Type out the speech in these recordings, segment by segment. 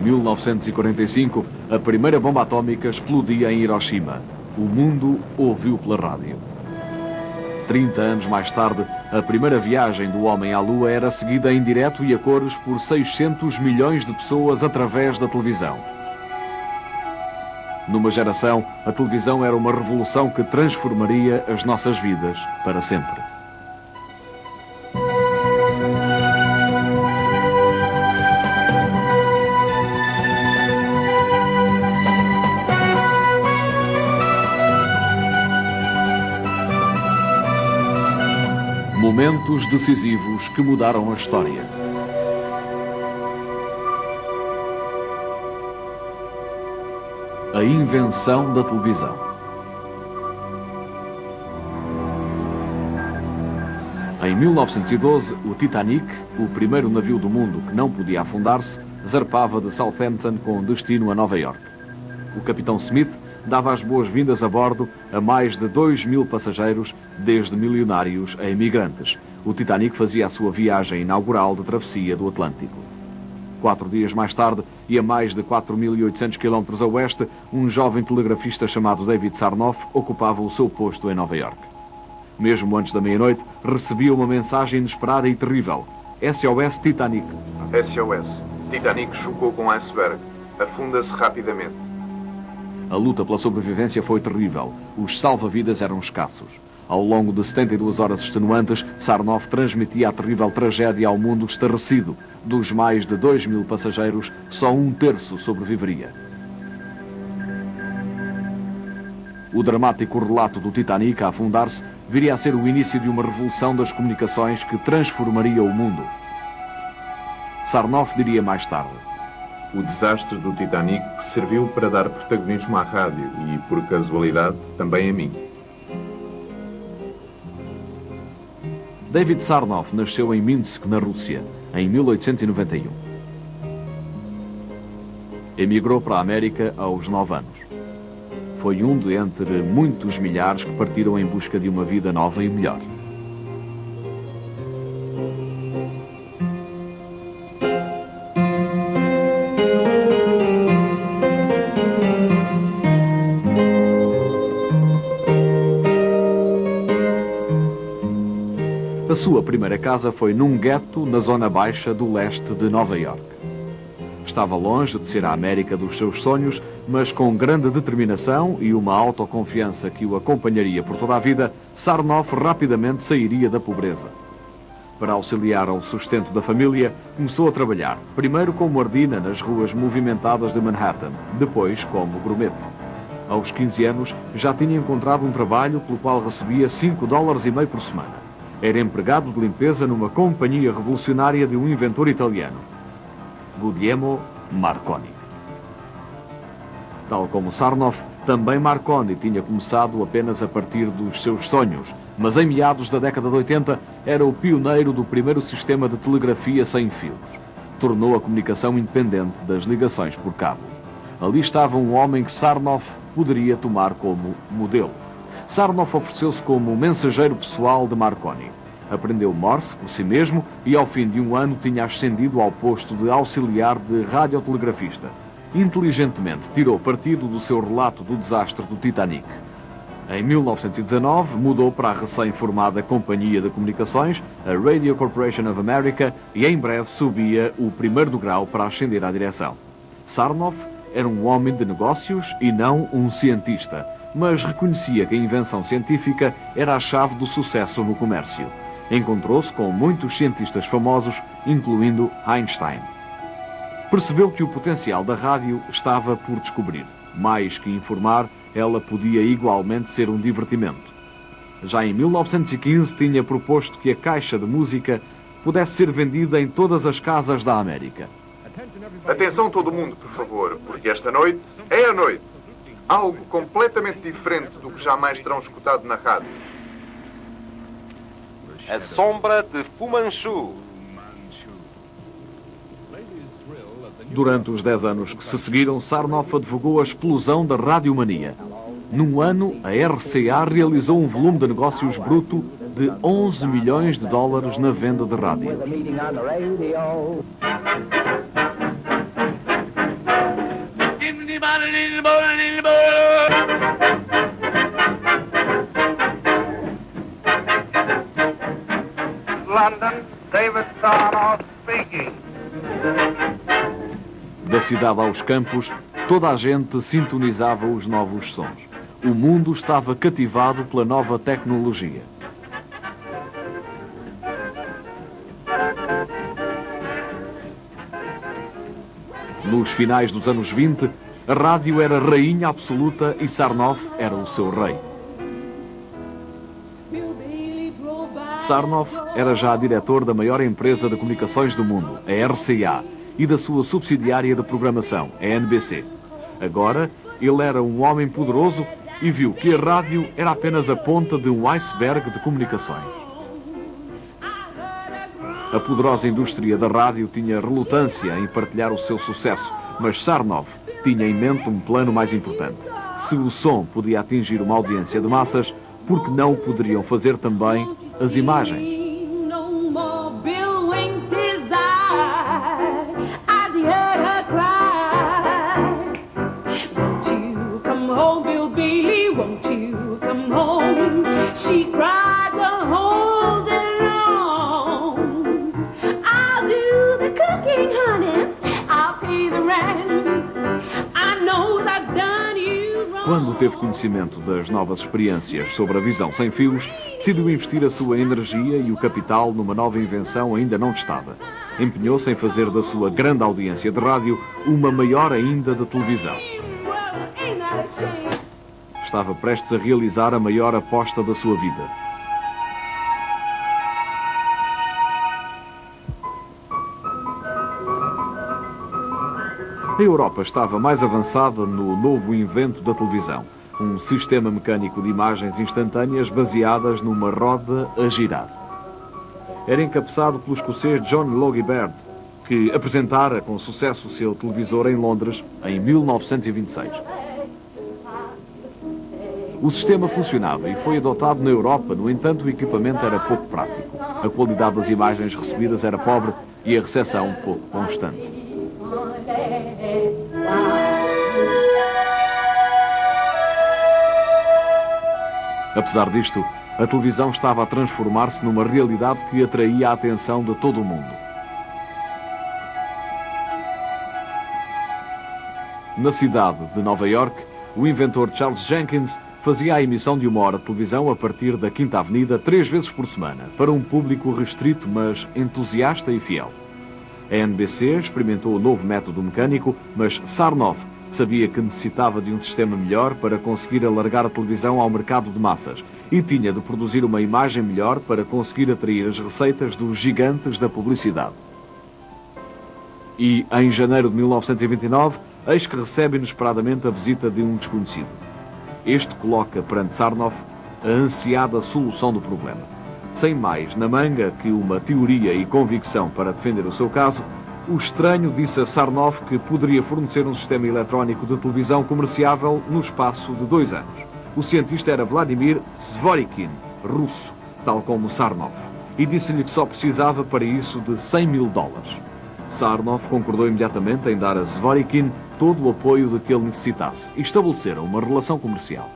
1945, a primeira bomba atómica explodia em Hiroshima. O mundo ouviu pela rádio. 30 anos mais tarde, a primeira viagem do homem à Lua era seguida em direto e a cores por 600 milhões de pessoas através da televisão. Numa geração, a televisão era uma revolução que transformaria as nossas vidas para sempre. Momentos decisivos que mudaram a história. A invenção da televisão. Em 1912, o Titanic, o primeiro navio do mundo que não podia afundar-se, zarpava de Southampton com destino a Nova York. O capitão Smith dava as boas-vindas a bordo a mais de 2.000 passageiros, desde milionários a imigrantes. O Titanic fazia a sua viagem inaugural de travessia do Atlântico. 4 dias mais tarde, e a mais de 4.800 km a oeste, um jovem telegrafista chamado David Sarnoff ocupava o seu posto em Nova York. Mesmo antes da meia-noite, recebia uma mensagem inesperada e terrível. SOS Titanic. SOS. Titanic chocou com iceberg. Afunda-se rapidamente. A luta pela sobrevivência foi terrível. Os salva-vidas eram escassos. Ao longo de 72 horas extenuantes, Sarnoff transmitia a terrível tragédia ao mundo estarrecido. Dos mais de 2.000 passageiros, só 1/3 sobreviveria. O dramático relato do Titanic a afundar-se viria a ser o início de uma revolução das comunicações que transformaria o mundo. Sarnoff diria mais tarde: o desastre do Titanic serviu para dar protagonismo à rádio e, por casualidade, também a mim. David Sarnoff nasceu em Minsk, na Rússia, em 1891. Emigrou para a América aos 9 anos. Foi um de entre muitos milhares que partiram em busca de uma vida nova e melhor. A sua primeira casa foi num gueto na zona baixa do leste de Nova York. Estava longe de ser a América dos seus sonhos, mas com grande determinação e uma autoconfiança que o acompanharia por toda a vida, Sarnoff rapidamente sairia da pobreza. Para auxiliar ao sustento da família, começou a trabalhar, primeiro como ardina nas ruas movimentadas de Manhattan, depois como grumete. Aos 15 anos, já tinha encontrado um trabalho pelo qual recebia $5,50 por semana. Era empregado de limpeza numa companhia revolucionária de um inventor italiano, Guglielmo Marconi. Tal como Sarnoff, também Marconi tinha começado apenas a partir dos seus sonhos, mas em meados da década de 80 era o pioneiro do primeiro sistema de telegrafia sem fios. Tornou a comunicação independente das ligações por cabo. Ali estava um homem que Sarnoff poderia tomar como modelo. Sarnoff ofereceu-se como mensageiro pessoal de Marconi. Aprendeu Morse por si mesmo e ao fim de um ano tinha ascendido ao posto de auxiliar de radiotelegrafista. Inteligentemente tirou partido do seu relato do desastre do Titanic. Em 1919 mudou para a recém-formada Companhia de Comunicações, a Radio Corporation of America, e em breve subia o primeiro degrau para ascender à direção. Sarnoff era um homem de negócios e não um cientista, mas reconhecia que a invenção científica era a chave do sucesso no comércio. Encontrou-se com muitos cientistas famosos, incluindo Einstein. Percebeu que o potencial da rádio estava por descobrir. Mais que informar, ela podia igualmente ser um divertimento. Já em 1915 tinha proposto que a caixa de música pudesse ser vendida em todas as casas da América. Atenção todo mundo, por favor, porque esta noite é a noite. Algo completamente diferente do que jamais terão escutado na rádio. A sombra de Fu Manchu. Durante os 10 anos que se seguiram, Sarnoff advogou a explosão da radiomania. Num ano, a RCA realizou um volume de negócios bruto de $11 milhões na venda de rádio. London, David Sarnoff speaking. Da cidade aos campos, toda a gente sintonizava os novos sons. O mundo estava cativado pela nova tecnologia. Nos finais dos anos 20, a rádio era rainha absoluta e Sarnoff era o seu rei. Sarnoff era já diretor da maior empresa de comunicações do mundo, a RCA, e da sua subsidiária de programação, a NBC. Agora, ele era um homem poderoso e viu que a rádio era apenas a ponta de um iceberg de comunicações. A poderosa indústria da rádio tinha relutância em partilhar o seu sucesso, mas Sarnoff tinha em mente um plano mais importante. Se o som podia atingir uma audiência de massas, por que não o poderiam fazer também as imagens? She cried the whole day long. I'll do the cooking, honey. I'll pay the rent. I know that I've done you wrong. Quando teve conhecimento das novas experiências sobre a visão sem fios, decidiu investir a sua energia e o capital numa nova invenção ainda não testada. Empenhou-se em fazer da sua grande audiência de rádio uma maior ainda de televisão. Estava prestes a realizar a maior aposta da sua vida. A Europa estava mais avançada no novo invento da televisão, um sistema mecânico de imagens instantâneas baseadas numa roda a girar. Era encabeçado pelo escocês John Logie Baird, que apresentara com sucesso o seu televisor em Londres em 1926. O sistema funcionava e foi adotado na Europa, no entanto o equipamento era pouco prático. A qualidade das imagens recebidas era pobre e a recepção pouco constante. Apesar disto, a televisão estava a transformar-se numa realidade que atraía a atenção de todo o mundo. Na cidade de Nova York, o inventor Charles Jenkins fazia a emissão de 1 hora de televisão a partir da Quinta Avenida 3 vezes por semana, para um público restrito, mas entusiasta e fiel. A NBC experimentou o novo método mecânico, mas Sarnoff sabia que necessitava de um sistema melhor para conseguir alargar a televisão ao mercado de massas e tinha de produzir uma imagem melhor para conseguir atrair as receitas dos gigantes da publicidade. E, em janeiro de 1929, eis que recebe inesperadamente a visita de um desconhecido. Este coloca perante Sarnoff a ansiada solução do problema. Sem mais na manga que uma teoria e convicção para defender o seu caso, o estranho disse a Sarnoff que poderia fornecer um sistema eletrónico de televisão comerciável no espaço de 2 anos. O cientista era Vladimir Zworykin, russo, tal como Sarnoff, e disse-lhe que só precisava para isso de $100.000. Sarnoff concordou imediatamente em dar a Zworykin todo o apoio de que ele necessitasse e estabeleceram uma relação comercial.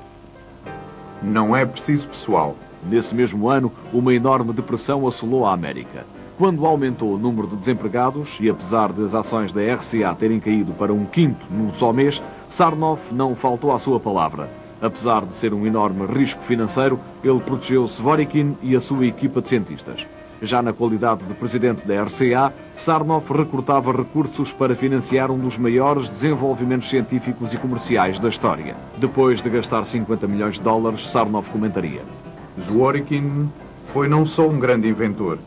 Não é preciso, pessoal. Nesse mesmo ano, uma enorme depressão assolou a América. Quando aumentou o número de desempregados e apesar das ações da RCA terem caído para 1/5 num só mês, Sarnoff não faltou à sua palavra. Apesar de ser um enorme risco financeiro, ele protegeu Zworykin e a sua equipa de cientistas. Já na qualidade de presidente da RCA, Sarnoff recortava recursos para financiar um dos maiores desenvolvimentos científicos e comerciais da história. Depois de gastar $50 milhões, Sarnoff comentaria: Zworykin foi não só um grande inventor,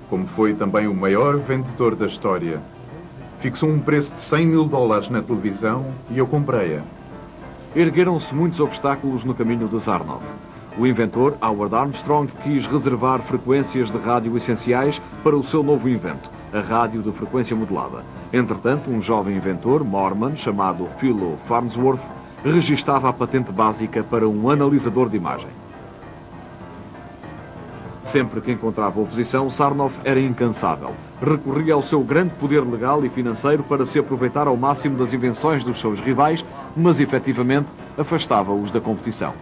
como foi também o maior vendedor da história. Fixou um preço de $100.000 na televisão e eu comprei-a. Ergueram-se muitos obstáculos no caminho de Sarnoff. O inventor, Howard Armstrong, quis reservar frequências de rádio essenciais para o seu novo invento, a rádio de frequência modulada. Entretanto, um jovem inventor, Mormon, chamado Philo Farnsworth, registava a patente básica para um analisador de imagem. Sempre que encontrava oposição, Sarnoff era incansável. Recorria ao seu grande poder legal e financeiro para se aproveitar ao máximo das invenções dos seus rivais, mas efetivamente afastava-os da competição.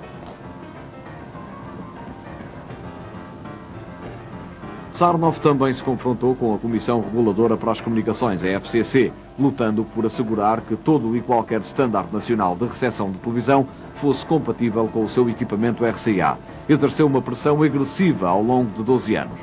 Sarnoff também se confrontou com a Comissão Reguladora para as Comunicações, a FCC, lutando por assegurar que todo e qualquer standard nacional de recepção de televisão fosse compatível com o seu equipamento RCA. Exerceu uma pressão agressiva ao longo de 12 anos.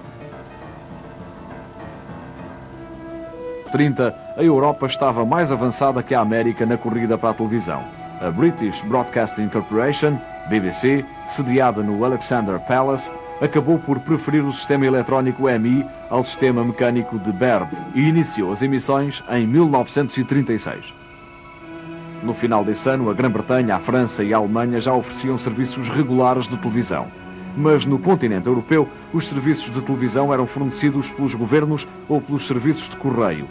Em 30, a Europa estava mais avançada que a América na corrida para a televisão. A British Broadcasting Corporation, BBC, sediada no Alexandra Palace, acabou por preferir o sistema eletrónico MI ao sistema mecânico de Baird e iniciou as emissões em 1936. No final desse ano, a Grã-Bretanha, a França e a Alemanha já ofereciam serviços regulares de televisão. Mas no continente europeu, os serviços de televisão eram fornecidos pelos governos ou pelos serviços de correio.